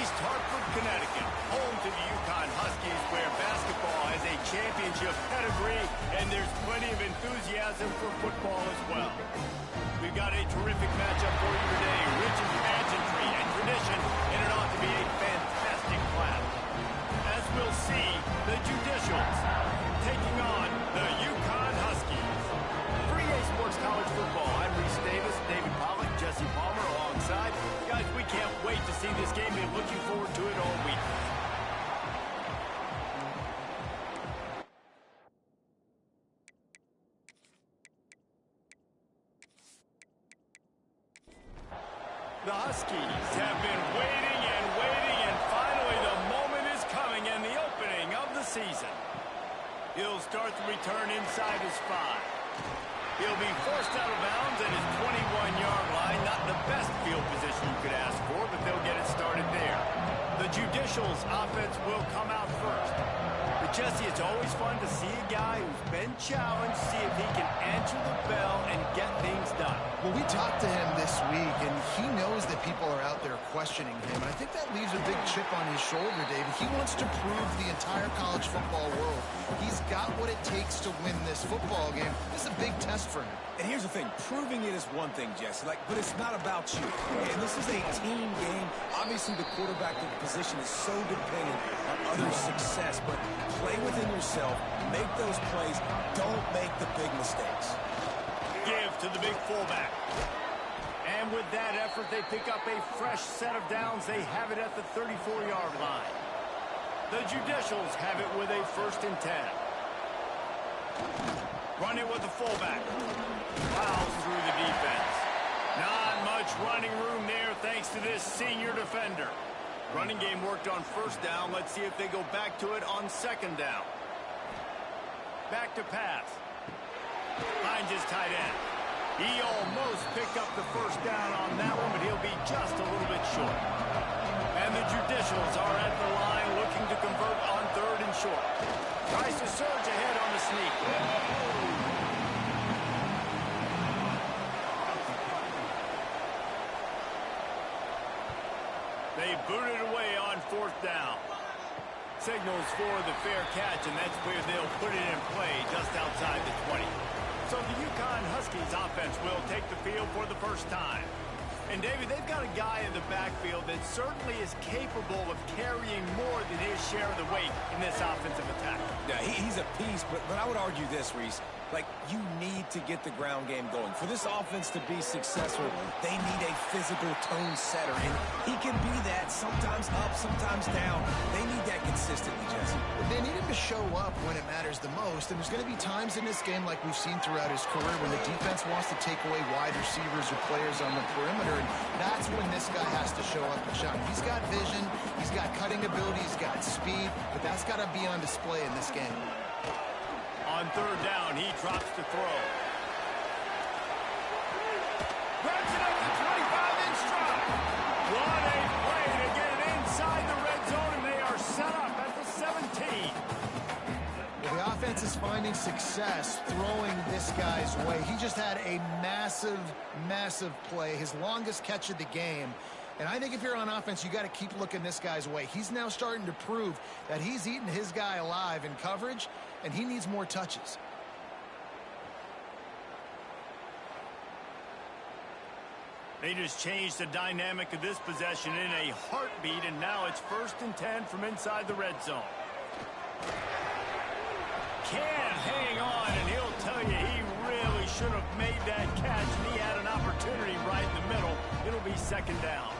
East Hartford, Connecticut, home to the Uconn Huskies, where basketball has a championship pedigree, and there's plenty of enthusiasm for football as well. We've got a terrific matchup for you today, rich in pageantry and tradition, and it ought to be a fantastic clash. As we'll see, the Judicials taking on the Uconn Huskies. For EA Sports College Football, I'm Reese Davis, David Pollack, Jesse Palmer alongside. Guys, we can't wait to see this game. Been looking forward to it all week. The Huskies have been waiting, and finally the moment is coming, and the opening of the season. He'll start the return inside his 5. He'll be forced out of bounds at his 21-yard line. Not the best field position you could ask for, but they'll get it started there. The Judicials offense will come out first. But Jesse, it's always fun to see a guy who's been challenged, see if he can answer the bell and get things done. Well, we talked to him this week, and he knows that people are out there questioning him. And I think that leaves a big chip on his shoulder, David. He wants to prove the entire college football world he's got what it takes to win this football game. This is a big test for him. And here's the thing, proving it is one thing, Jesse, but it's not about you. And this is a team game. Obviously, the quarterback position is so dependent on others' success, but play within yourself, make those plays, don't make the big mistakes. Give to the big fullback. And with that effort, they pick up a fresh set of downs. They have it at the 34-yard line. The Judicials have it with a 1st and 10. Run it with the fullback. Fouls through the defense. Not much running room there thanks to this senior defender. Running game worked on 1st down. Let's see if they go back to it on 2nd down. Back to pass. Finds his tight end. He almost picked up the 1st down on that one, but he'll be just a little bit short. And the Judicials are at the line looking to convert on 3rd and short. Tries to surge ahead on the sneak. They boot it away on 4th down. Signals for the fair catch, and that's where they'll put it in play just outside the 20. So the Uconn Huskies offense will take the field for the first time. And, David, they've got a guy in the backfield that certainly is capable of carrying more than his share of the weight in this offensive attack. Yeah, he's a piece, but I would argue this, Reese. You need to get the ground game going. For this offense to be successful, they need a physical tone setter, and he can be that, sometimes up, sometimes down. They need that consistently, Jesse. They need him to show up when it matters the most, and there's going to be times in this game like we've seen throughout his career when the defense wants to take away wide receivers or players on the perimeter, and that's when this guy has to show up and shine. He's got vision, he's got cutting ability, he's got speed, but that's got to be on display in this game. On 3rd down, he drops to throw. Grabs it up to 25 in stride. What a play to get it inside the red zone, and they are set up at the 17. Well, the offense is finding success throwing this guy's way. He just had a massive, massive play, his longest catch of the game. And I think if you're on offense, you got to keep looking this guy's way. He's now starting to prove that he's eating his guy alive in coverage, and he needs more touches. They just changed the dynamic of this possession in a heartbeat, and now it's 1st and 10 from inside the red zone. Can't hang on, and he'll tell you he really should have made that catch, and he had an opportunity right in the middle. It'll be 2nd down.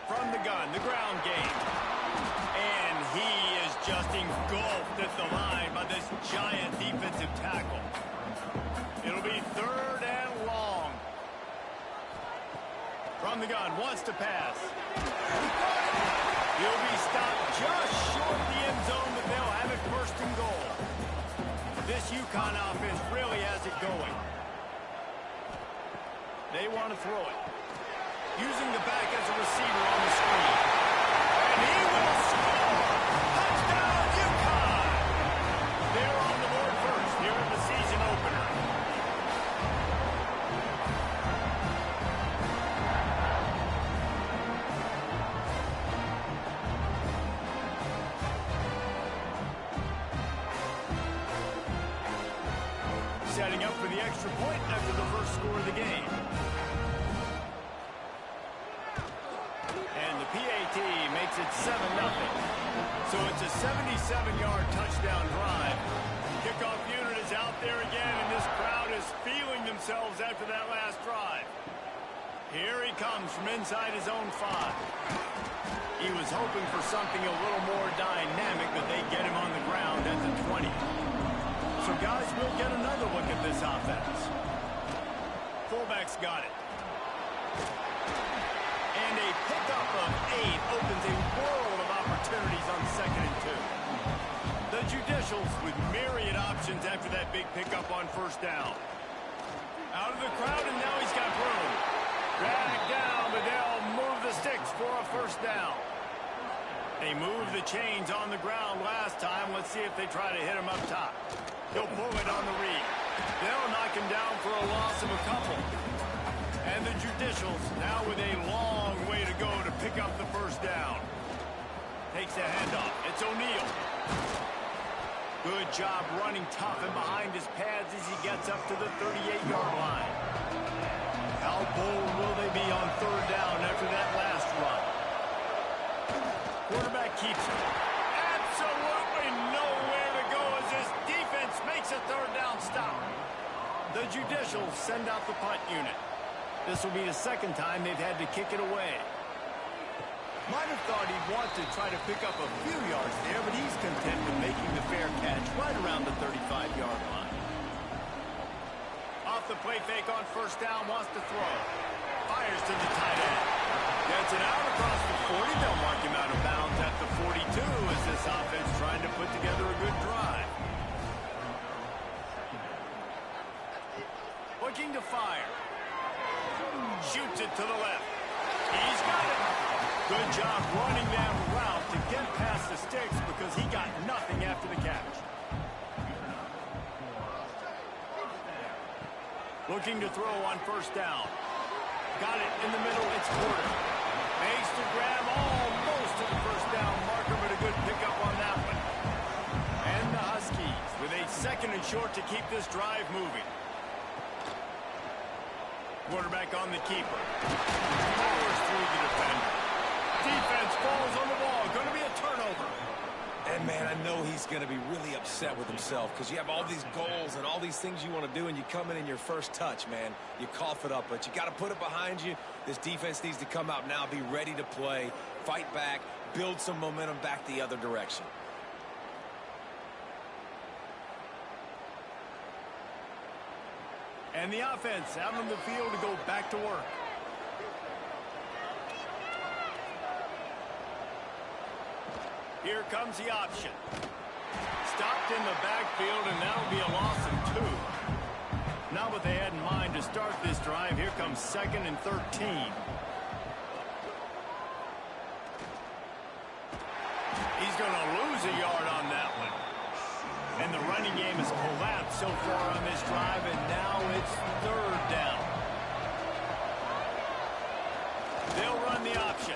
From the gun, the ground game. And he is just engulfed at the line by this giant defensive tackle. It'll be 3rd and long. From the gun, wants to pass. He'll be stopped just short of the end zone, but they'll have it 1st and goal. This Uconn offense really has it going. They want to throw it. Using the back as a receiver on the screen. And he will score! Touchdown, Uconn! They're on the board first here in the season opener. setting up for the extra point after the first score of the game. And the PAT makes it 7-0. So it's a 77-yard touchdown drive. Kickoff unit is out there again, and this crowd is feeling themselves after that last drive. Here he comes from inside his own 5. He was hoping for something a little more dynamic, but they get him on the ground at the 20. So, guys, we'll get another look at this offense. Fullback's got it. And a pickup of 8 opens a world of opportunities on 2nd and 2. The Judicials with myriad options after that big pickup on 1st down. Out of the crowd, and now he's got room. Drag down, but they'll move the sticks for a 1st down. They moved the chains on the ground last time. Let's see if they try to hit him up top. He'll pull it on the read. They'll knock him down for a loss of a couple. And the Judicials now with a long way to go to pick up the 1st down. Takes a handoff. It's O'Neal. Good job running tough and behind his pads as he gets up to the 38-yard line. How bold will they be on 3rd down after that last run? Quarterback keeps it. Absolutely nowhere to go as this defense makes a 3rd down stop. The Judicials send out the punt unit. This will be the 2nd time they've had to kick it away. Might have thought he'd want to try to pick up a few yards there, but he's content with making the fair catch right around the 35-yard line. Off the play fake on 1st down, wants to throw. Fires to the tight end. Gets it out across the 40. They'll mark him out of bounds at the 42 as this offense trying to put together a good drive. Looking to fire. Shoots it to the left. He's got it. Good job running that route to get past the sticks because he got nothing after the catch. Looking to throw on 1st down. Got it in the middle. It's Porter. Makes the grab almost to the 1st down marker, but a good pickup on that one. And the Huskies with a 2nd and short to keep this drive moving. Quarterback on the keeper. Powers through the defender. Defense falls on the ball. Going to be a turnover. And, man, I know he's going to be really upset with himself because you have all these goals and all these things you want to do, and you come in your first touch, man. You cough it up, but you got to put it behind you. This defense needs to come out now, be ready to play, fight back, build some momentum back the other direction. And the offense out on the field to go back to work. Here comes the option. Stopped in the backfield, and that'll be a loss of 2. Not what they had in mind to start this drive. Here comes 2nd and 13. He's going to lose a yard on that one. And the running game has collapsed so far on this drive, and now it's 3rd down. They'll run the option.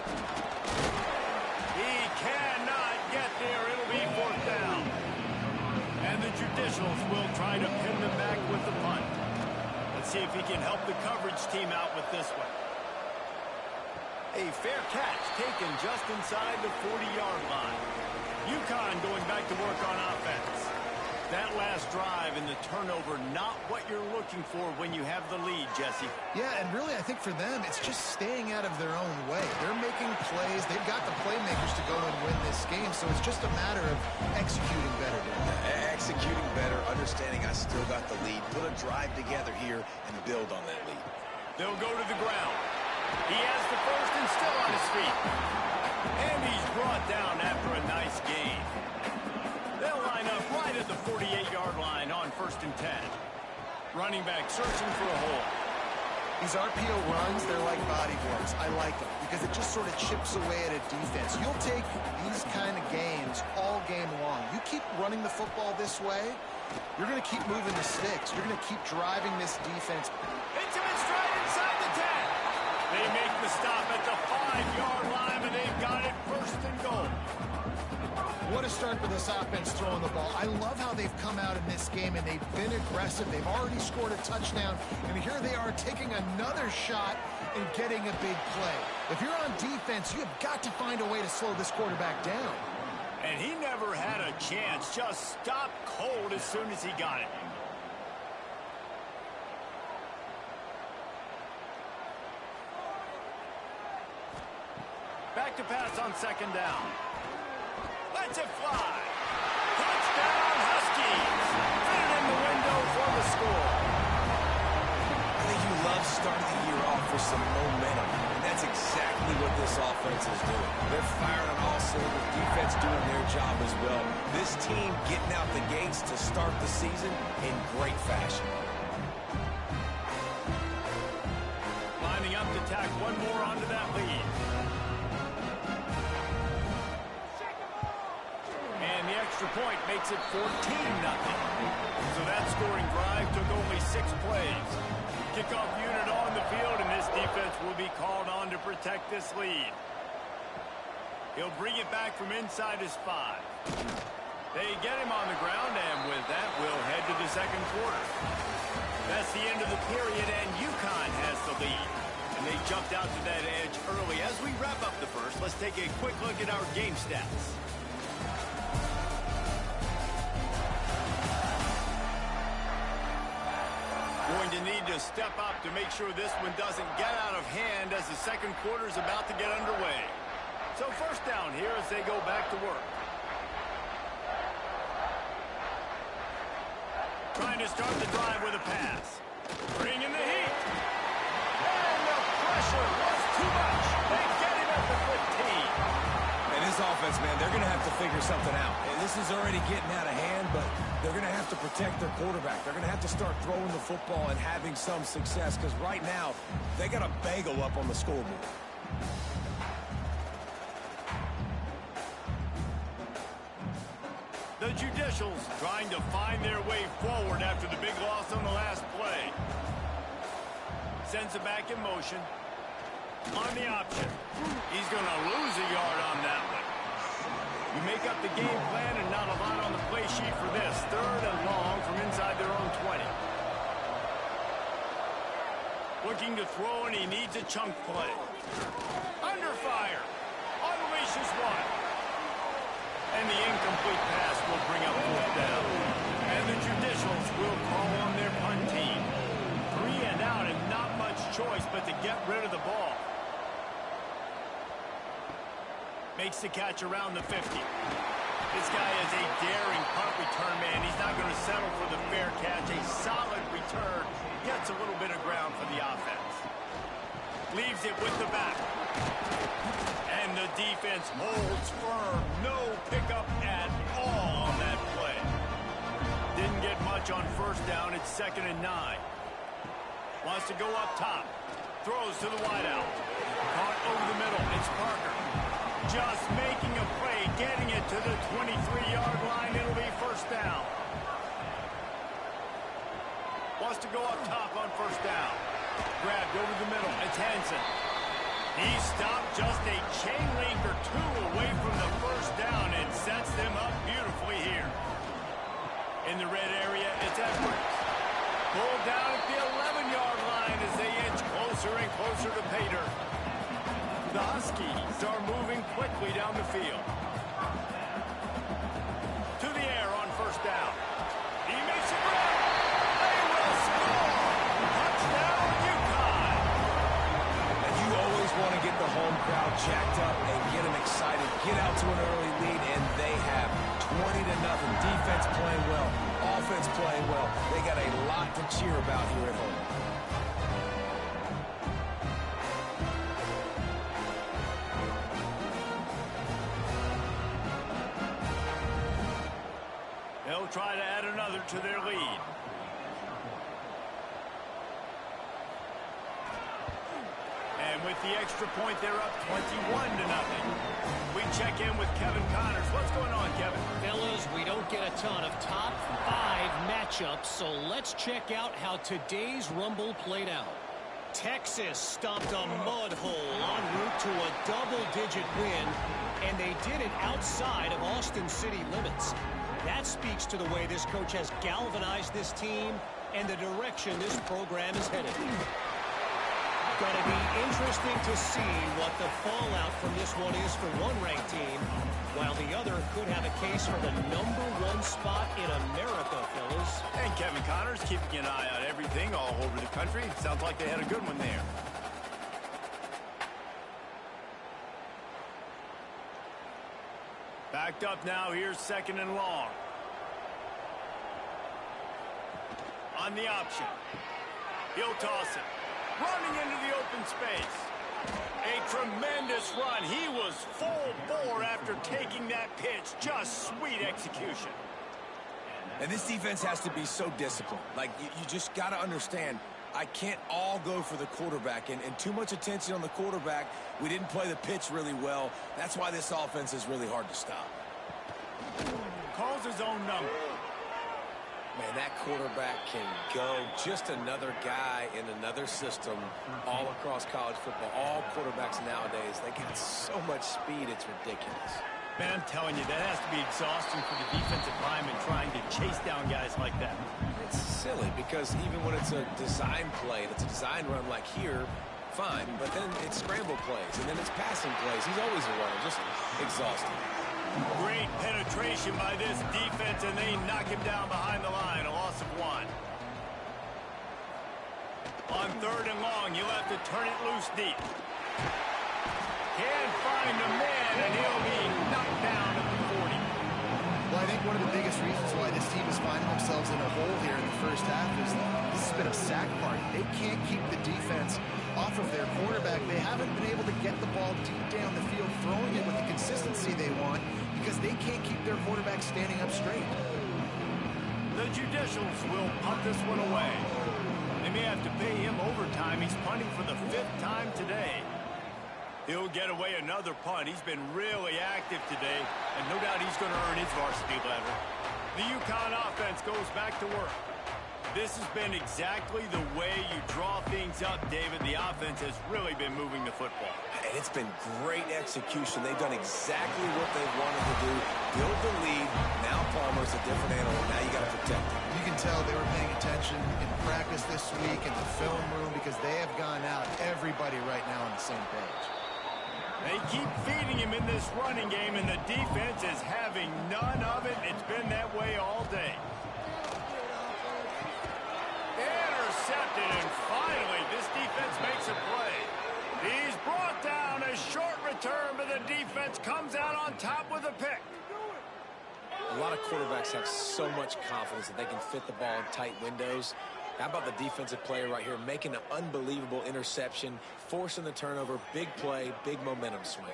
He cannot get there. It'll be 4th down. And the Judicials will try to pin them back with the punt. Let's see if he can help the coverage team out with this one. A fair catch taken just inside the 40-yard line. Uconn going back to work on offense. That last drive and the turnover, not what you're looking for when you have the lead, Jesse. Yeah, and really, I think for them, it's just staying out of their own way. They're making plays. They've got the playmakers to go and win this game, so it's just a matter of executing better. Executing better, understanding I still got the lead. Put a drive together here and build on that lead. They'll go to the ground. He has the 1st and still on his feet. And he's brought down after a nice gain. They'll line up right at the 48-yard line on 1st and 10. Running back searching for a hole. These RPO runs, they're like bodyboards. I like them because it just sort of chips away at a defense. You'll take these kind of games all game long. You keep running the football this way, you're going to keep moving the sticks. You're going to keep driving this defense. Hits him in stride inside the 10. They make the stop at the 5-yard line, and they've got it first and goal. What a start for this offense throwing the ball. I love how they've come out in this game, and they've been aggressive. They've already scored a touchdown, and here they are taking another shot and getting a big play. If you're on defense, you have got to find a way to slow this quarterback down. And he never had a chance. Just stopped cold as soon as he got it. Back to pass on second down. Lets it fly. Touchdown, Huskies. Put it in the window for the score. I think you love starting the year off with some momentum, and that's exactly what this offense is doing. They're firing on all cylinders, defense doing their job as well. This team getting out the gates to start the season in great fashion. Lining up to tack one more onto that lead. And the extra point makes it 14-0. So that scoring drive took only 6 plays. Kickoff unit on the field, and this defense will be called on to protect this lead. He'll bring it back from inside his 5. They get him on the ground, and with that, we'll head to the second quarter. That's the end of the period, and Uconn has the lead. And they jumped out to that edge early. As we wrap up the first, let's take a quick look at our game stats. Going to need to step up to make sure this one doesn't get out of hand as the second quarter is about to get underway. So first down here as they go back to work. Trying to start the drive with a pass. Bringing the heat. And the pressure was too much. They get him at the 15. And this offense, man, they're going to have to figure something out. And this is already getting out of hand, but they're going to have to protect their quarterback. They're going to have to start throwing the football and having some success, because right now, they got a bagel up on the scoreboard. The Judicials trying to find their way forward after the big loss on the last play. Sends it back in motion. On the option. He's going to lose a yard on that one. You make up the game plan and not a lot on the play sheet for this. 3rd and long from inside their own 20. Looking to throw, and he needs a chunk play. Under fire. Unleashes one. And the incomplete pass will bring up 4th down. And the Judicials will call on their punt team. 3 and out, and not much choice but to get rid of the ball. Makes the catch around the 50. This guy is a daring punt return man. He's not going to settle for the fair catch. A solid return. Gets a little bit of ground for the offense. Leaves it with the back. And the defense holds firm. No pickup at all on that play. Didn't get much on first down. It's 2nd and 9. Wants to go up top. Throws to the wideout. Caught over the middle. It's Parker. Just making a play, getting it to the 23-yard line. It'll be 1st down. Wants to go up top on 1st down. Grabbed over the middle. It's Hansen. He stopped just a chain link or 2 away from the 1st down and sets them up beautifully here. In the red area, it's Edwards. Pulled down at the 11-yard line as they inch closer and closer to Pater. The Huskies are moving quickly down the field. To the air on 1st down. He makes it run. They will score. Touchdown, Uconn. And you always want to get the home crowd jacked up and get them excited. Get out to an early lead, and they have 20-0. Defense playing well. Offense playing well. They got a lot to cheer about here at home. They'll try to add another to their lead. And with the extra point, they're up 21-0. We check in with Kevin Connors. What's going on, Kevin? Fellas, we don't get a ton of top 5 matchups, so let's check out how today's Rumble played out. Texas stomped a mud hole en route to a double-digit win, and they did it outside of Austin city limits. That speaks to the way this coach has galvanized this team and the direction this program is headed. Going to be interesting to see what the fallout from this one is for one ranked team, while the other could have a case for the #1 spot in America, fellas. And Kevin Connors keeping an eye on everything all over the country. Sounds like they had a good one there. Backed up now. Here's 2nd and long. On the option. He'll toss it. Running into the open space. A tremendous run. He was full bore after taking that pitch. Just sweet execution. And this defense has to be so disciplined. Like, you just got to understand, I can't all go for the quarterback. And too much attention on the quarterback. We didn't play the pitch really well. That's why this offense is really hard to stop. Calls his own number. Man, that quarterback can go. Just another guy in another system all across college football. All quarterbacks nowadays, they got so much speed, it's ridiculous. Man, I'm telling you, that has to be exhausting for the defensive lineman trying to chase down guys like that. It's silly because even when it's a design play, it's a design run like here, fine, but then it's scramble plays, and then it's passing plays. He's always a runner, just exhausting. Great penetration by this defense, and they knock him down behind the line. A loss of 1. On 3rd and long, you'll have to turn it loose deep. Can't find the man, and he'll be knocked down at the 40. Well, I think one of the biggest reasons why this team is finding themselves in a hole here in the first half is this has been a sack party. They can't keep the defense off of their quarterback. They haven't been able to get the ball deep down the field, throwing it with the consistency they want, because they can't keep their quarterback standing up straight. The Judicials will punt this one away. They may have to pay him overtime. He's punting for the 5th time today. He'll get away another punt. He's been really active today, and no doubt he's going to earn his varsity letter. The Uconn offense goes back to work. This has been exactly the way you draw things up, David. The offense has really been moving the football. And it's been great execution. They've done exactly what they've wanted to do. Build the lead. Now Palmer's a different animal. Now you got to protect him. You can tell they were paying attention in practice this week in the film room, because they have gone out, everybody right now on the same page. They keep feeding him in this running game, and the defense is having none of it. It's been that way all day. Intercepted, and finally this defense makes a play. He's brought down. A short return, but the defense comes out on top with a pick. A lot of quarterbacks have so much confidence that they can fit the ball in tight windows. How about the defensive player right here making an unbelievable interception, forcing the turnover, big play, big momentum swing.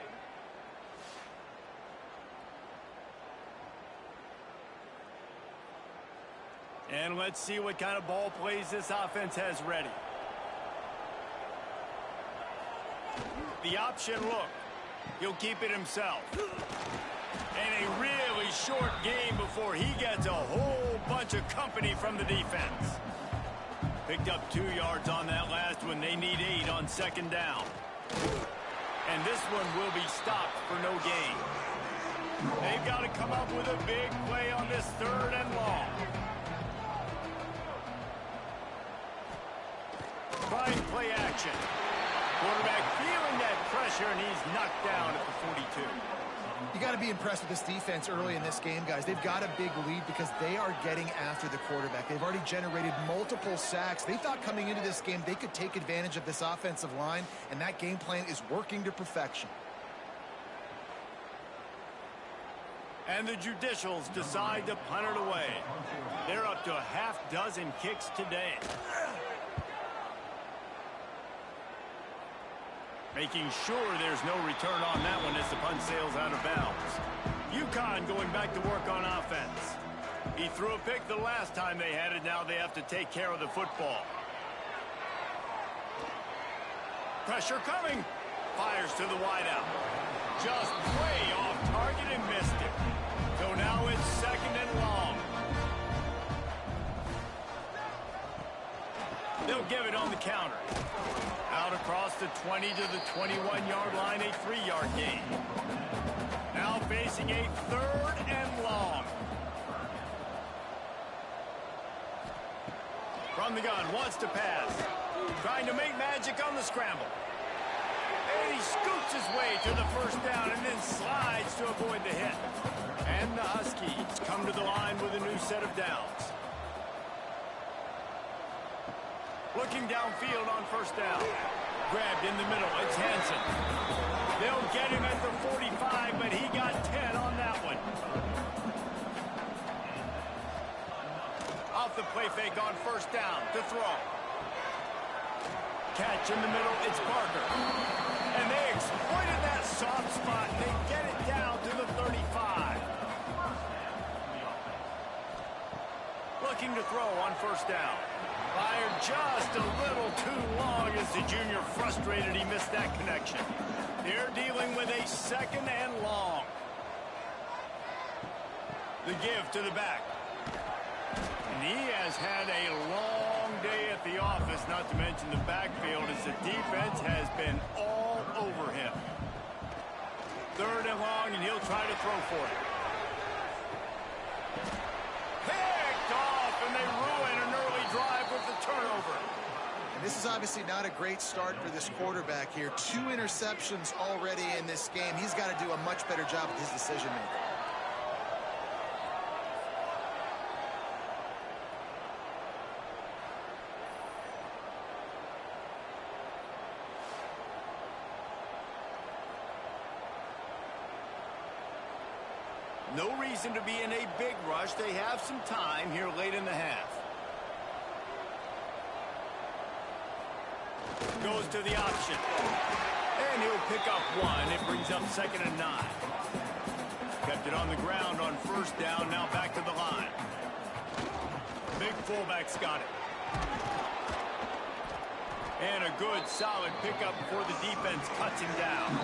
And let's see what kind of ball plays this offense has ready. The option look. He'll keep it himself. And a really short game before he gets a whole bunch of company from the defense. Picked up 2 yards on that last one. They need 8 on 2nd down. And this one will be stopped for no gain. They've got to come up with a big play on this 3rd and long. Trying play action. Quarterback feeling that pressure, and he's knocked down at the 42. You got to be impressed with this defense early in this game, guys. They've got a big lead because they are getting after the quarterback. They've already generated multiple sacks. They thought coming into this game they could take advantage of this offensive line, and that game plan is working to perfection. And the Judicials decide to punt it away. They're up to a half-dozen kicks today. Making sure there's no return on that one as the punt sails out of bounds. Uconn going back to work on offense. He threw a pick the last time they had it. Now they have to take care of the football. Pressure coming. Fires to the wideout. Just way off target and missed it. So now it's 2nd and long. They'll give it on the counter. Out across the 20 to the 21-yard line, a 3-yard gain. Now facing a 3rd and long. From the gun, wants to pass. Trying to make magic on the scramble. And he scoots his way to the 1st down and then slides to avoid the hit. And the Huskies come to the line with a new set of downs. Looking downfield on 1st down. Grabbed in the middle. It's Hansen. They'll get him at the 45, but he got 10 on that one. Off the play fake on 1st down to throw. Catch in the middle. It's Parker. And they exploited that soft spot. They get it down to the 35. Looking to throw on 1st down. Fired just a little too long as the junior frustrated he missed that connection. They're dealing with a 2nd and long. The give to the back. And he has had a long day at the office, not to mention the backfield, as the defense has been all over him. 3rd and long, and he'll try to throw for it. Picked off, and they ruin an early drive with the turnover. And this is obviously not a great start for this quarterback here. 2 interceptions already in this game. He's got to do a much better job with his decision-making. No reason to be in a big rush. They have some time here late in the half. Goes to the option. And he'll pick up 1. It brings up 2nd and 9. Kept it on the ground on 1st down. Now back to the line. Big fullback's got it. And a good, solid pickup before the defense cuts him down.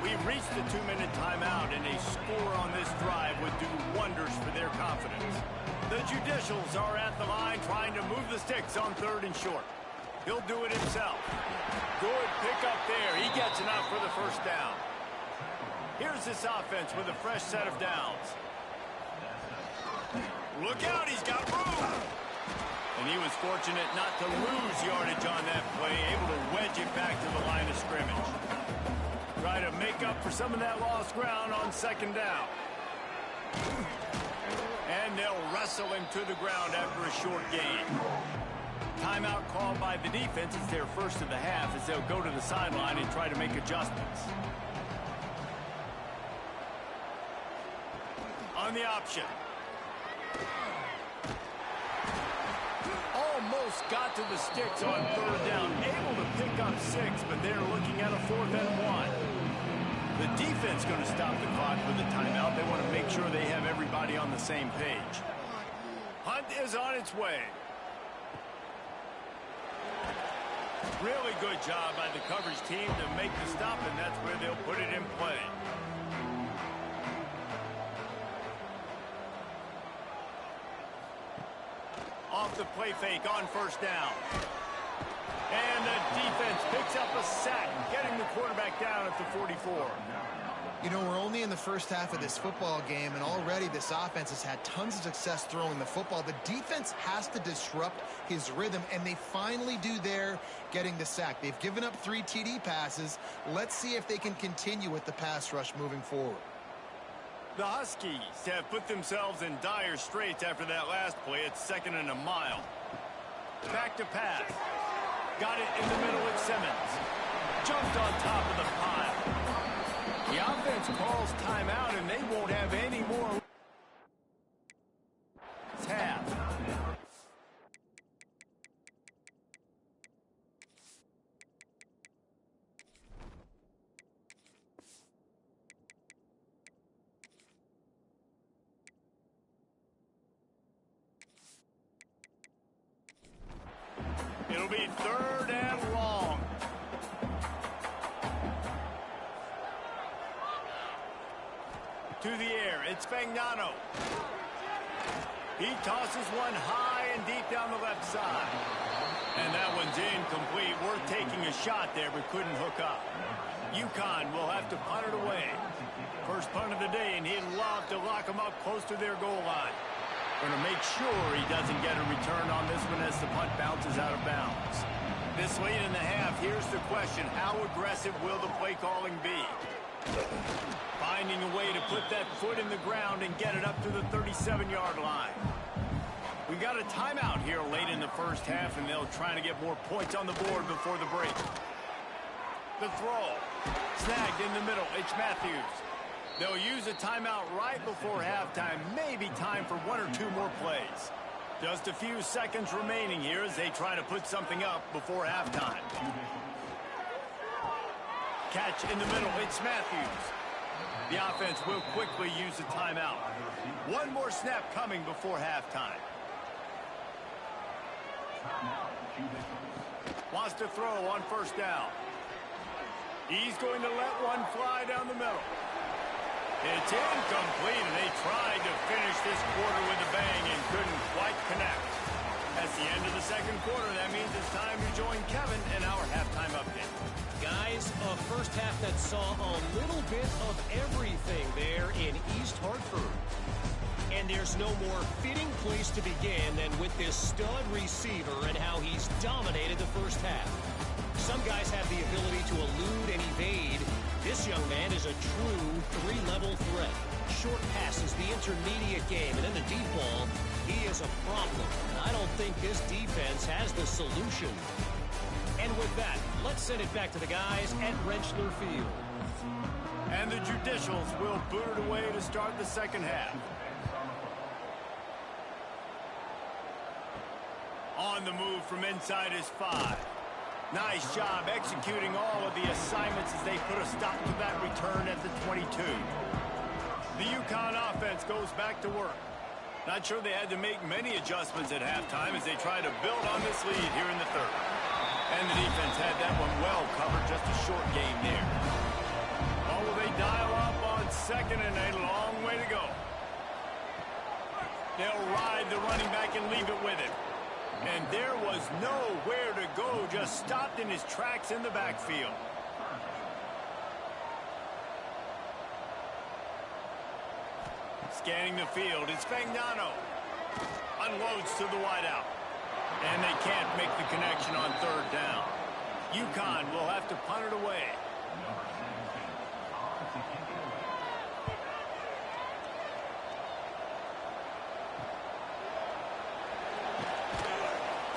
We've reached the 2-minute timeout, and a score on this drive would do wonders for their confidence. The Judicials are at the line trying to move the sticks on 3rd and short. He'll do it himself. Good pickup there. He gets enough for the 1st down. Here's this offense with a fresh set of downs. Look out, he's got room. And he was fortunate not to lose yardage on that play, able to wedge it back to the line of scrimmage. Try to make up for some of that lost ground on 2nd down. And they'll wrestle him to the ground after a short gain. Timeout called by the defense. It's their 1st of the half as they'll go to the sideline and try to make adjustments. On the option. Almost got to the sticks on 3rd down. Able to pick up 6, but they're looking at a 4th and 1. The defense going to stop the clock with a timeout. They want to make sure they have everybody on the same page. Hunt is on its way. Really good job by the coverage team to make the stop, and that's where they'll put it in play. Off the play fake on 1st down. And the defense picks up a sack, getting the quarterback down at the 44. You know, we're only in the 1st half of this football game, and already this offense has had tons of success throwing the football. The defense has to disrupt his rhythm, and they finally do there, getting the sack. They've given up 3 TD passes. Let's see if they can continue with the pass rush moving forward. The Huskies have put themselves in dire straits after that last play. It's 2nd and a mile. Back to pass. Got it in the middle with Simmons. Jumped on top of the pile. The offense calls timeout, and they won't have any more. It's half. It'll be 3rd and long. To the air, it's Fagnano. He tosses one high and deep down the left side. And that one's incomplete. Worth taking a shot there, but couldn't hook up. Uconn will have to punt it away. First punt of the day, and he'd love to lock him up close to their goal line. Going to make sure he doesn't get a return on this one as the punt bounces out of bounds. This late in the half, here's the question. How aggressive will the play calling be? Finding a way to put that foot in the ground and get it up to the 37-yard line. We got a timeout here late in the first half, and they'll try to get more points on the board before the break. The throw. Snagged in the middle. It's Matthews. They'll use a timeout right before halftime. Maybe time for one or two more plays. Just a few seconds remaining here as they try to put something up before halftime. Catch in the middle. It's Matthews. The offense will quickly use a timeout. One more snap coming before halftime. Wants to throw on first down. He's going to let one fly down the middle. It's incomplete, and they tried to finish this quarter with a bang and couldn't quite connect. That's the end of the second quarter. That means it's time to join Kevin in our halftime update. Guys, a first half that saw a little bit of everything there in East Hartford. And there's no more fitting place to begin than with this stud receiver and how he's dominated the first half. Some guys have the ability to elude and evade. This young man is a true three-level threat. Short passes, the intermediate game, and then the deep ball. He is a problem, and I don't think this defense has the solution. And with that, let's send it back to the guys at Rentschler Field. And the Judicials will boot it away to start the second half. On the move from inside is 5. Nice job executing all of the assignments as they put a stop to that return at the 22. The Uconn offense goes back to work. Not sure they had to make many adjustments at halftime as they try to build on this lead here in the third. And the defense had that one well covered, just a short game there. Oh, will they dial up on second and a long way to go. They'll ride the running back and leave it with him. And there was nowhere to go, just stopped in his tracks in the backfield. Scanning the field, it's Fagnano. Unloads to the wideout. And they can't make the connection on third down. Uconn will have to punt it away.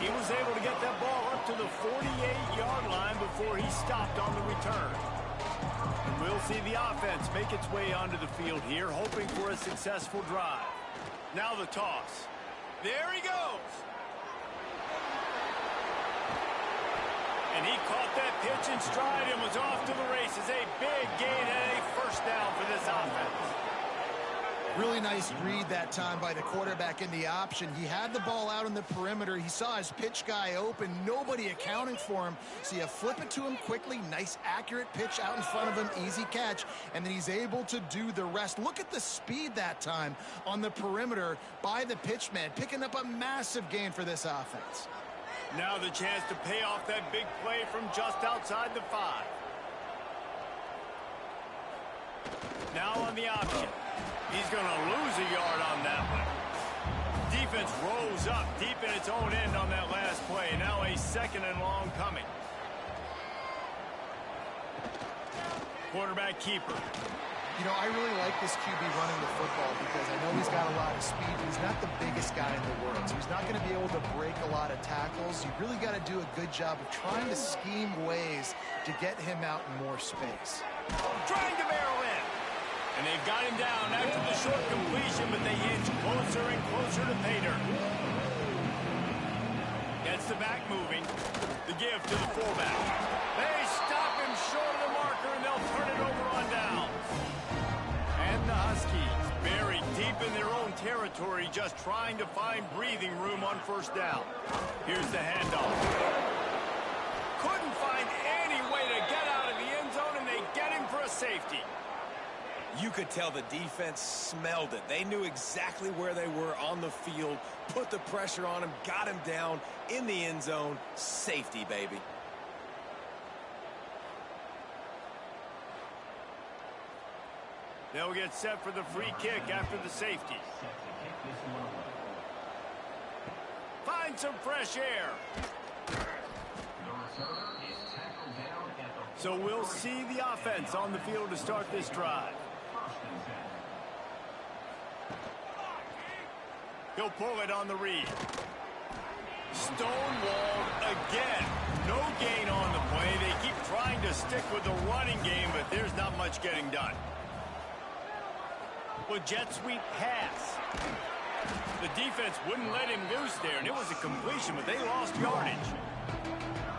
He was able to get that ball up to the 48-yard line before he stopped on the return. And we'll see the offense make its way onto the field here, hoping for a successful drive. Now the toss. There he goes. And he caught that pitch in stride and was off to the races. A big gain and a first down for this offense. Really nice read that time by the quarterback in the option. He had the ball out on the perimeter. He saw his pitch guy open. Nobody accounting for him. So you flip it to him quickly. Nice, accurate pitch out in front of him. Easy catch. And then he's able to do the rest. Look at the speed that time on the perimeter by the pitch man. Picking up a massive gain for this offense. Now the chance to pay off that big play from just outside the 5. Now on the option. He's going to lose a yard on that one. Defense rose up deep in its own end on that last play. Now a second and long coming. Quarterback keeper. You know, I really like this QB running the football because I know he's got a lot of speed, but he's not the biggest guy in the world. So he's not going to be able to break a lot of tackles. You really got to do a good job of trying to scheme ways to get him out in more space. Trying to barrel in. And they've got him down after the short completion, but they inch closer and closer to pay dirt. Gets the back moving. The give to the fullback. They stop him short of the marker, and they'll turn it over on downs. And the Huskies buried deep in their own territory, just trying to find breathing room on first down. Here's the handoff. Couldn't find any way to get out of the end zone, and they get him for a safety. You could tell the defense smelled it. They knew exactly where they were on the field, put the pressure on him, got him down in the end zone. Safety, baby. They'll get set for the free kick after the safety. Find some fresh air. So we'll see the offense on the field to start this drive. He'll pull it on the read. Stonewalled again. No gain on the play. They keep trying to stick with the running game, but there's not much getting done. Well, jet sweep pass. The defense wouldn't let him loose there, and it was a completion, but they lost yardage.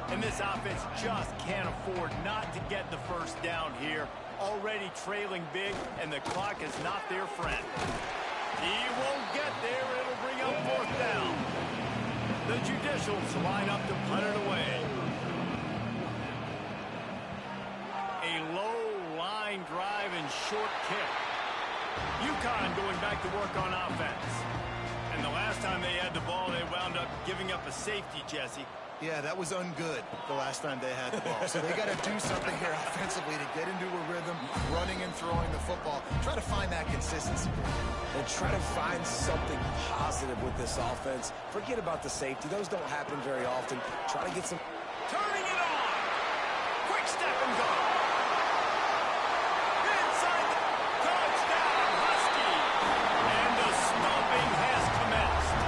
And this offense just can't afford not to get the first down here. Already trailing big, and the clock is not their friend. He won't get there. It'll bring up fourth down. The Judicials line up to punt it away. A low line drive and short kick. Uconn going back to work on offense. And the last time they had the ball, they wound up giving up a safety, Jesse. Yeah, that was ungood the last time they had the ball. So they got to do something here offensively to get into a rhythm, running and throwing the football. Try to find that consistency. And try to find something positive with this offense. Forget about the safety. Those don't happen very often. Try to get some... Turning it on! Quick step and go! Inside the touchdown, Huskies! And the stomping has commenced.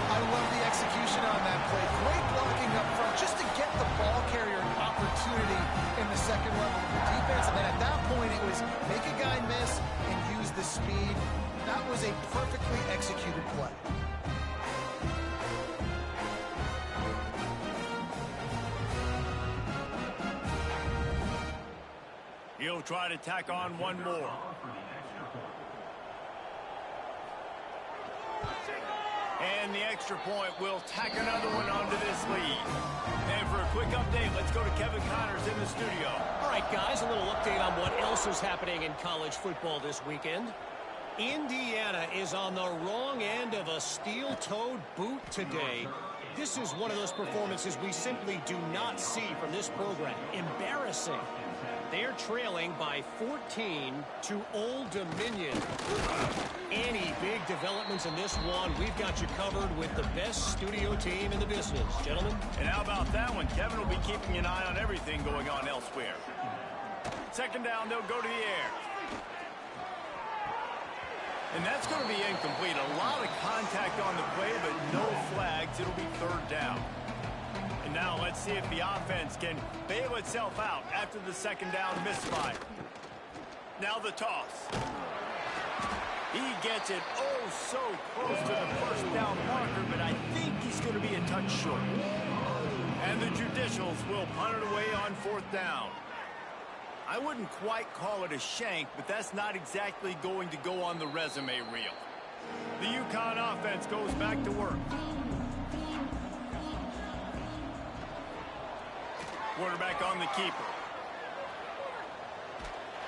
I love the execution on that play. Great blocking up front just to get the ball carrier an opportunity in the second level of the defense. And then at that point, it was make a guy miss and use the speed. That was a perfectly executed play. He'll try to tack on one more. And the extra point will tack another one onto this lead. And for a quick update, let's go to Kevin Connors in the studio. All right, guys, a little update on what else is happening in college football this weekend. Indiana is on the wrong end of a steel-toed boot today. This is one of those performances we simply do not see from this program. Embarrassing. They're trailing by 14 to Old Dominion. Any big developments in this one, we've got you covered with the best studio team in the business. Gentlemen? And how about that one? Kevin will be keeping an eye on everything going on elsewhere. Second down, they'll go to the air. And that's going to be incomplete. A lot of contact on the play, but no flags. It'll be third down. And now let's see if the offense can bail itself out after the second down misfire. Now the toss. He gets it oh so close to the first down marker, but I think he's going to be a touch short. And the Judicials will punt it away on fourth down. I wouldn't quite call it a shank, but that's not exactly going to go on the resume reel. The Uconn offense goes back to work. Quarterback on the keeper.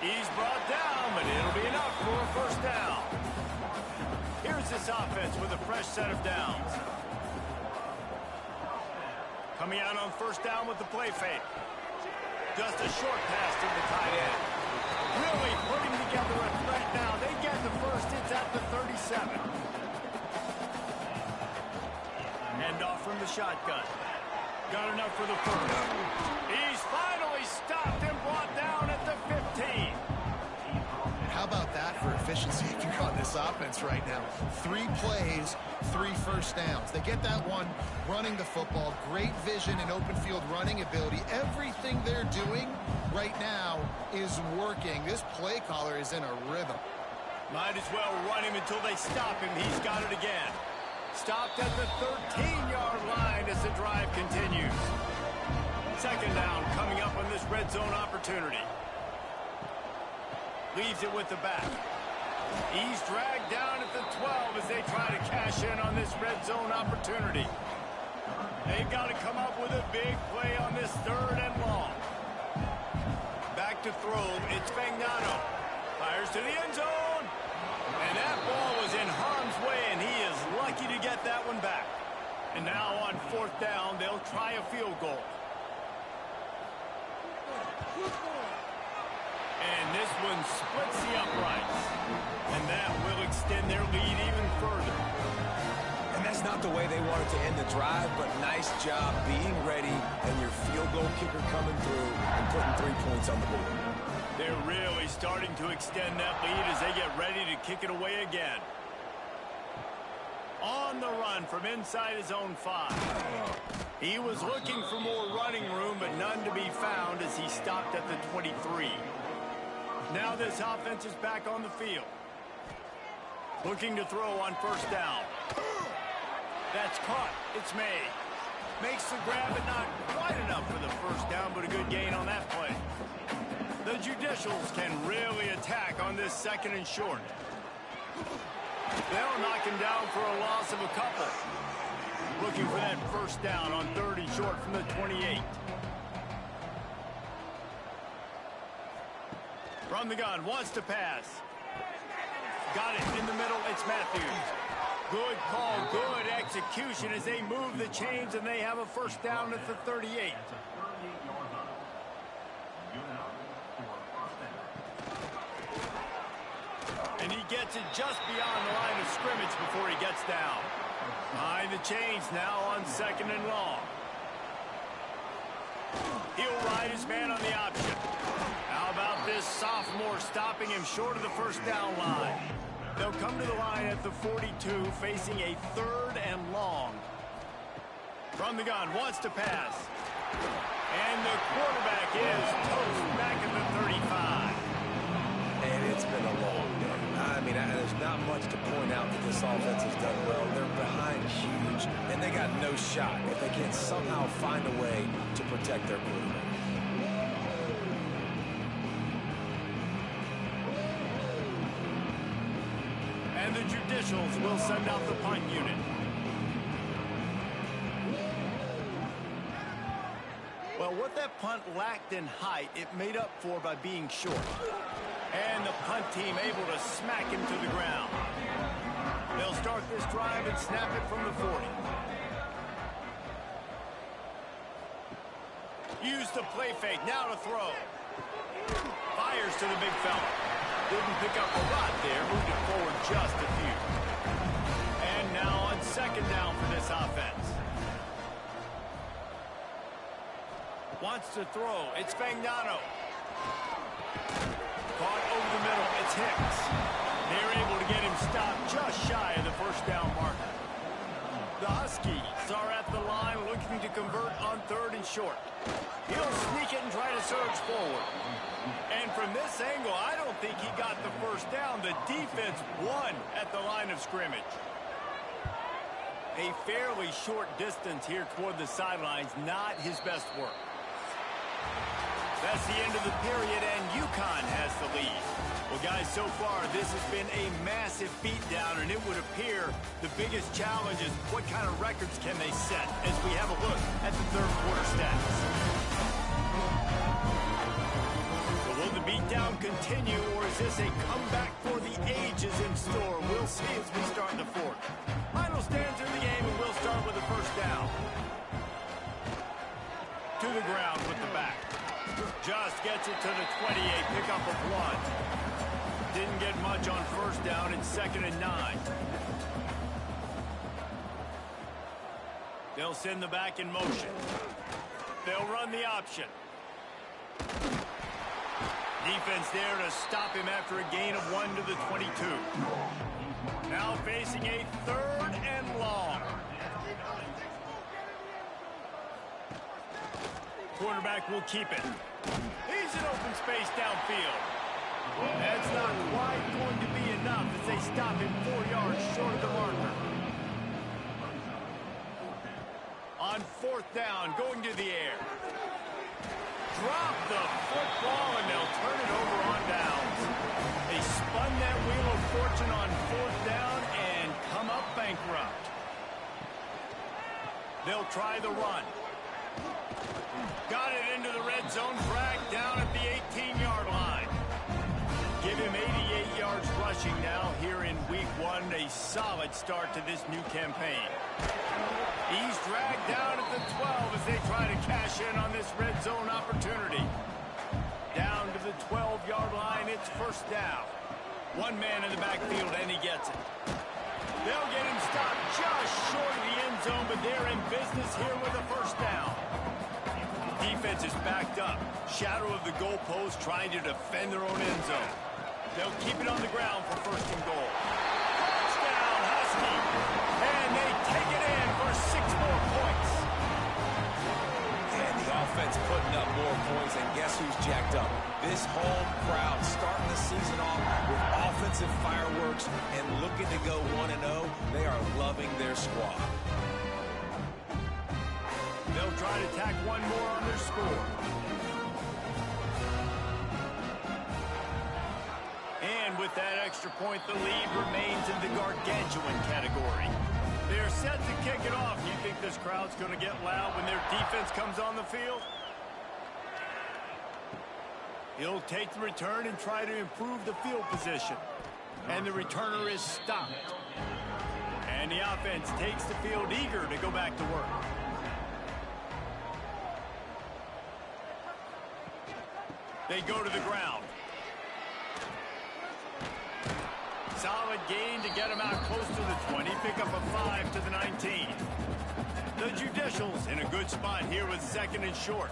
He's brought down, but it'll be enough for a first down. Here's this offense with a fresh set of downs. Coming out on first down with the play fake. Just a short pass to the tight end. Really putting together a threat now. They get the first. It's at the 37. Hand off from the shotgun. Got enough for the first. He's finally stopped and brought down at the 15. How about that for efficiency if you're on this offense right now? 3 plays, 3 first downs. They get that one running the football. Great vision and open field running ability. Everything they're doing right now is working. This play caller is in a rhythm. Might as well run him until they stop him. He's got it again. Stopped at the 13-yard line as the drive continues. Second down coming up on this red zone opportunity. Leaves it with the back. He's dragged down at the 12 as they try to cash in on this red zone opportunity. They've got to come up with a big play on this third and long. Back to throw. It's Fagnano. Fires to the end zone. And that ball was in harm's way, and he is lucky to get that one back. And now on 4th down, they'll try a field goal. And this one splits the uprights. And that will extend their lead even further. And that's not the way they wanted to end the drive, but nice job being ready and your field goal kicker coming through and putting 3 points on the board. They're really starting to extend that lead as they get ready to kick it away again. On the run from inside his own 5. He was looking for more running room, but none to be found as he stopped at the 23. Now this offense is back on the field. Looking to throw on 1st down. That's caught. It's made. Makes the grab, but not quite enough for the 1st down, but a good gain on that play. The Judicials can really attack on this 2nd and short. They'll knock him down for a loss of a couple. Looking for that 1st down on 3rd and short from the 28. From the gun, wants to pass. Got it in the middle, it's Matthews. Good call, good execution as they move the chains and they have a 1st down at the 38. And he gets it just beyond the line of scrimmage before he gets down. Behind the chains now on 2nd and long. He'll ride his man on the option. How about this sophomore stopping him short of the 1st down line? They'll come to the line at the 42, facing a 3rd and long. From the gun, wants to pass. And the quarterback is toast back at the 35. And it's been a long day. I mean, there's not much to point out that this offense has done well. They're behind huge, and they got no shot if they can't somehow find a way to protect their quarterback. And the Judicials will send out the punt unit. Well, what that punt lacked in height, it made up for by being short. And the punt team able to smack him to the ground. They'll start this drive and snap it from the 40. Use the play fake, now to throw. Fires to the big fella. Didn't pick up a lot there, moved it forward just a few. And now on 2nd down for this offense. Wants to throw, it's Fagnano. Caught over the middle, it's Hicks. They're able to get him stopped just shy of the 1st down marker. The Huskies are at the line looking to convert on 3rd and short. He'll sneak it and try to surge forward. And from this angle, I don't think he got the 1st down. The defense won at the line of scrimmage. A fairly short distance here toward the sidelines, not his best work. That's the end of the period, and Uconn has the lead. Well, guys, so far, this has been a massive beatdown, and it would appear the biggest challenge is what kind of records can they set as we have a look at the 3rd quarter stats. So will the beatdown continue, or is this a comeback for the ages in store? We'll see as we start the 4th. Final stands in the game, and we'll start with the 1st down. To the ground with the back. Just gets it to the 28, pickup of 1. Didn't get much on 1st down, it's 2nd and 9. They'll send the back in motion. They'll run the option. Defense there to stop him after a gain of 1 to the 22. Now facing a 3rd and long. Quarterback will keep it. He's in open space downfield. That's not quite going to be enough as they stop him 4 yards short of the marker. On 4th down, going to the air. Drop the football, and they'll turn it over on downs. They spun that wheel of fortune on 4th down and come up bankrupt. They'll try the run. Got it into the red zone, dragged down at the 18-yard line. Give him 80 rushing now here in week 1. A solid start to this new campaign. He's dragged down at the 12 as they try to cash in on this red zone opportunity. Down to the 12-yard line, it's first down. One man in the backfield, and he gets it. They'll get him stopped just short of the end zone, but they're in business here with a first down. Defense is backed up. Shadow of the goalpost trying to defend their own end zone. They'll keep it on the ground for first and goal. Touchdown, Husky. And they take it in for 6 more points. And the offense putting up more points, and guess who's jacked up? This home crowd starting the season off with offensive fireworks and looking to go 1-0. They are loving their squad. They'll try to tack one more on their score. And with that extra point, the lead remains in the gargantuan category. They're set to kick it off. You think this crowd's going to get loud when their defense comes on the field? He'll take the return and try to improve the field position. And the returner is stopped. And the offense takes the field eager to go back to work. They go to the ground. Solid gain to get him out close to the 20. Pick up a 5 to the 19. The Judicials in a good spot here with second and short.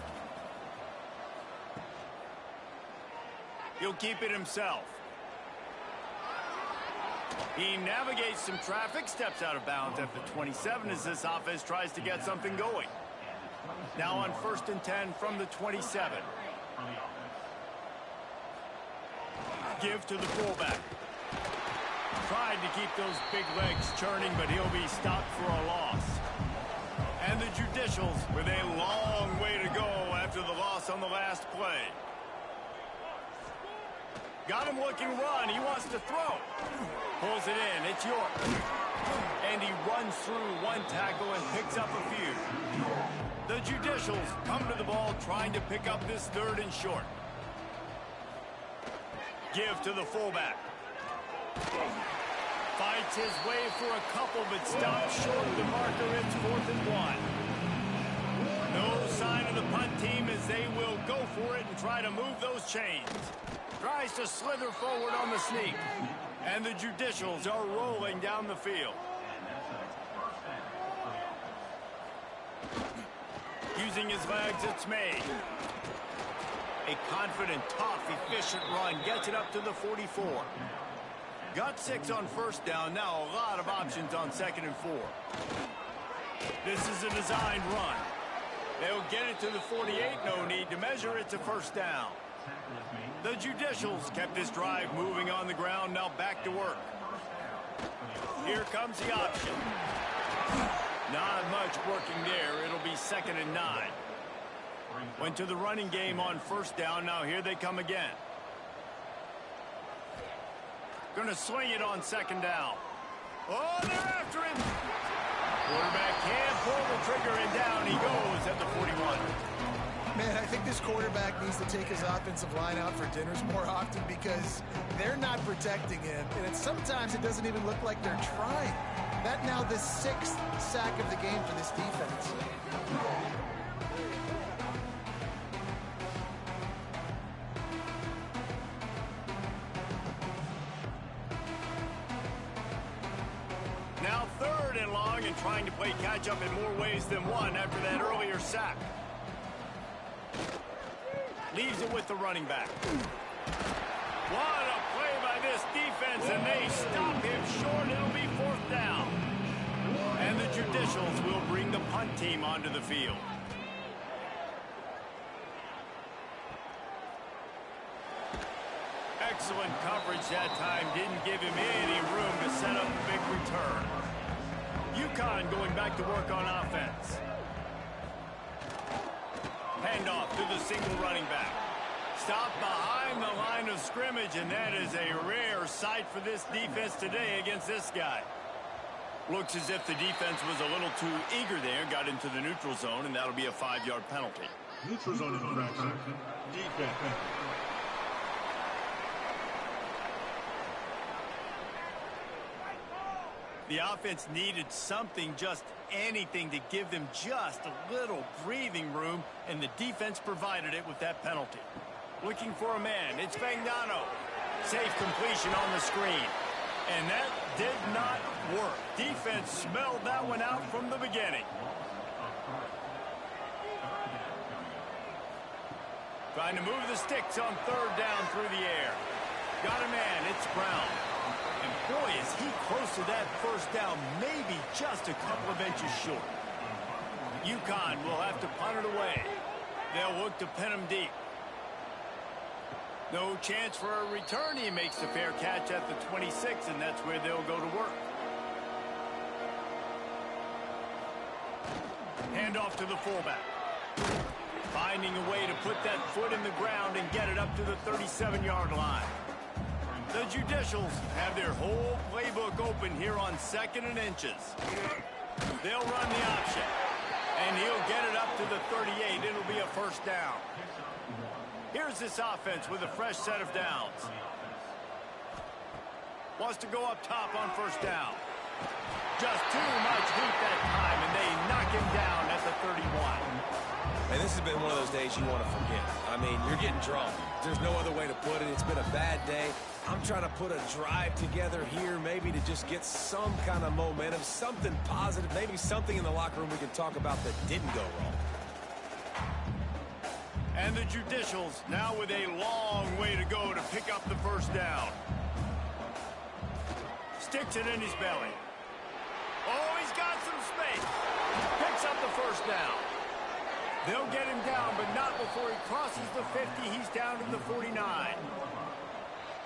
He'll keep it himself. He navigates some traffic, steps out of bounds at the 27 as this offense tries to get something going. Now on first and 10 from the 27. Give to the fullback. Tried to keep those big legs churning, but he'll be stopped for a loss. And the Judicials with a long way to go after the loss on the last play. Got him looking run. He wants to throw. Pulls it in. It's York. And he runs through one tackle and picks up a few. The Judicials come to the ball trying to pick up this third and short. Give to the fullback. Fights his way for a couple, but stops short of the marker. It's 4th and 1. No sign of the punt team as they will go for it and try to move those chains. Tries to slither forward on the sneak. And the Judicials are rolling down the field. Using his legs, it's made. A confident, tough, efficient run gets it up to the 44. Got 6 on first down. Now a lot of options on 2nd and 4. This is a designed run. They'll get it to the 48. No need to measure. It's a first down. The Judicials kept this drive moving on the ground. Now back to work. Here comes the option. Not much working there. It'll be 2nd and 9. Went to the running game on first down. Now here they come again. Going to swing it on 2nd down. Oh, they're after him. Quarterback can't pull the trigger, and down he goes at the 41. Man, I think this quarterback needs to take his offensive line out for dinners more often because they're not protecting him. And sometimes it doesn't even look like they're trying. That now the 6th sack of the game for this defense. Now 3rd and long and trying to play catch-up in more ways than one after that earlier sack. Leaves it with the running back. What a play by this defense, and they stop him short. It'll be 4th down. And the Judicials will bring the punt team onto the field. Excellent coverage that time. Didn't give him any room to set up a big return. Uconn going back to work on offense. Handoff to the single running back. Stopped behind the line of scrimmage, and that is a rare sight for this defense today against this guy. Looks as if the defense was a little too eager there, got into the neutral zone, and that'll be a 5-yard penalty. Neutral zone infraction. Defense. The offense needed something, just anything, to give them just a little breathing room, and the defense provided it with that penalty. Looking for a man, it's Fagnano. Safe completion on the screen. And that did not work. Defense smelled that one out from the beginning. Trying to move the sticks on third down through the air. Got a man, it's Brown. And boy, is he close to that first down, maybe just a couple of inches short. Uconn will have to punt it away. They'll look to pin him deep. No chance for a return. He makes the fair catch at the 26, and that's where they'll go to work. Hand off to the fullback. Finding a way to put that foot in the ground and get it up to the 37-yard line. The Judicials have their whole playbook open here on 2nd and inches. They'll run the option, and he'll get it up to the 38. It'll be a first down. Here's this offense with a fresh set of downs. Wants to go up top on first down. Just too much heat that time, and they knock him down at the 31. And this has been one of those days you want to forget. I mean, you're getting drunk. There's no other way to put it. It's been a bad day. I'm trying to put a drive together here, maybe to just get some kind of momentum, something positive, maybe something in the locker room we can talk about that didn't go wrong. And the Judicials now with a long way to go to pick up the first down. Sticks it in his belly. Oh, he's got some space. Picks up the first down. They'll get him down, but not before he crosses the 50. He's down to the 49.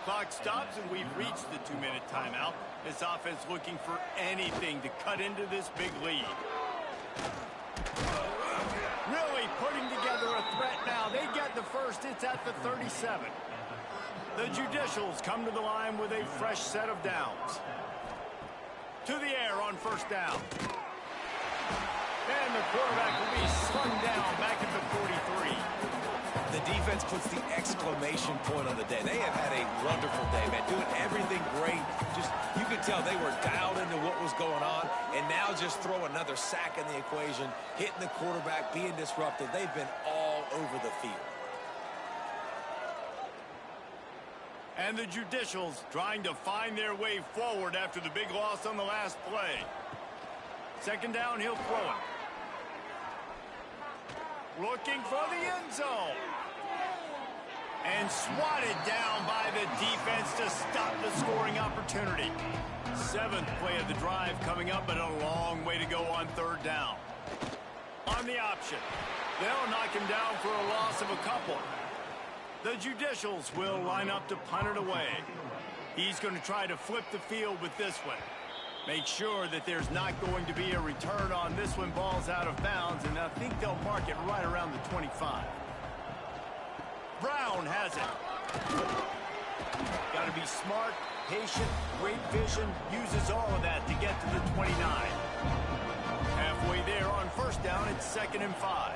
Clock stops, and we've reached the 2-minute timeout. This offense looking for anything to cut into this big lead. Really putting together a threat now. They get the first. It's at the 37. The Judicials come to the line with a fresh set of downs. To the air on first down. And the quarterback will be slung down back at the 43. The defense puts the exclamation point on the day. They have had a wonderful day, man. Doing everything great. Just, you could tell they were dialed into what was going on. And now just throw another sack in the equation. Hitting the quarterback, being disruptive. They've been all over the field. And the Judicials trying to find their way forward after the big loss on the last play. Second down, he'll throw it. Looking for the end zone. And swatted down by the defense to stop the scoring opportunity. 7th play of the drive coming up, but a long way to go on third down. On the option. They'll knock him down for a loss of a couple. The Judicials will line up to punt it away. He's going to try to flip the field with this one. Make sure that there's not going to be a return on this one. Ball's out of bounds, and I think they'll mark it right around the 25. Brown has it. Got to be smart, patient, great vision. Uses all of that to get to the 29. Halfway there on first down, it's 2nd and 5.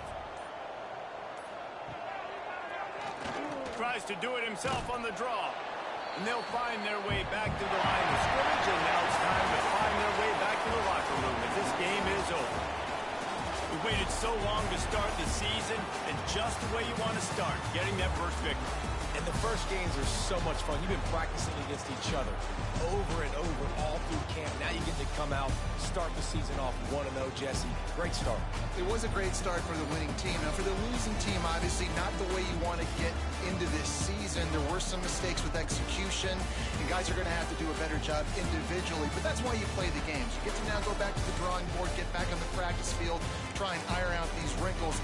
Tries to do it himself on the draw. And they'll find their way back to the line of scrimmage, and now it's time to find their way back to the locker room as this game is over. We waited so long to start the season, and just the way you want to start, getting that first victory. And the first games are so much fun. You've been practicing against each other over and over all through camp. Now you get to come out, start the season off 1-0, Jesse. Great start. It was a great start for the winning team. Now, for the losing team, obviously not the way you want to get into this season. There were some mistakes with execution, and guys are going to have to do a better job individually. But that's why you play the games. You get to now go back to the drawing board, get back on the practice field, try and iron out these wrinkles.